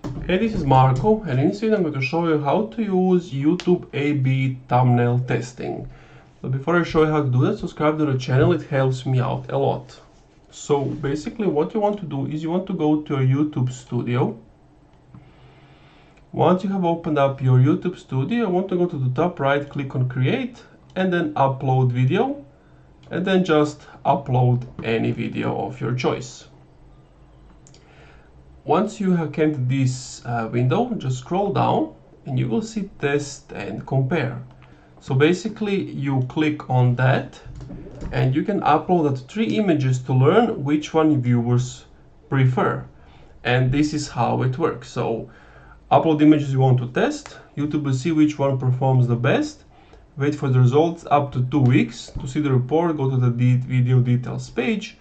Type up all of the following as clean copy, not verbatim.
Hey, this is Marco, and in this video I'm going to show you how to use YouTube A/B thumbnail testing. But before I show you how to do that, subscribe to the channel, it helps me out a lot. So basically what you want to do is you want to go to your YouTube studio. Once you have opened up your YouTube studio, you want to go to the top right, click on create, and then upload video, and then just upload any video of your choice. Once you have came to this window, just scroll down and you will see test and compare. So basically you click on that and you can upload 3 images to learn which one viewers prefer. And this is how it works. So upload images you want to test, YouTube will see which one performs the best, wait for the results up to 2 weeks. To see the report, go to the video details page.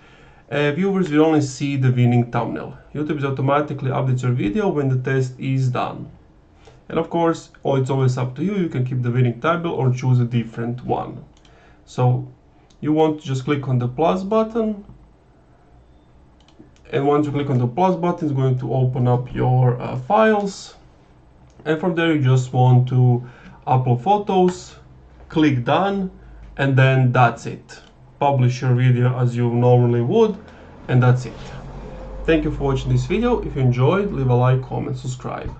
Viewers will only see the winning thumbnail. YouTube automatically updates your video when the test is done. And of course, it's always up to you. You can keep the winning title or choose a different one. So you want to just click on the plus button. And once you click on the plus button, it's going to open up your files. And from there, you just want to upload photos, click done, and then that's it. Publish your video as you normally would, and that's it. Thank you for watching this video. If you enjoyed, leave a like, comment, subscribe.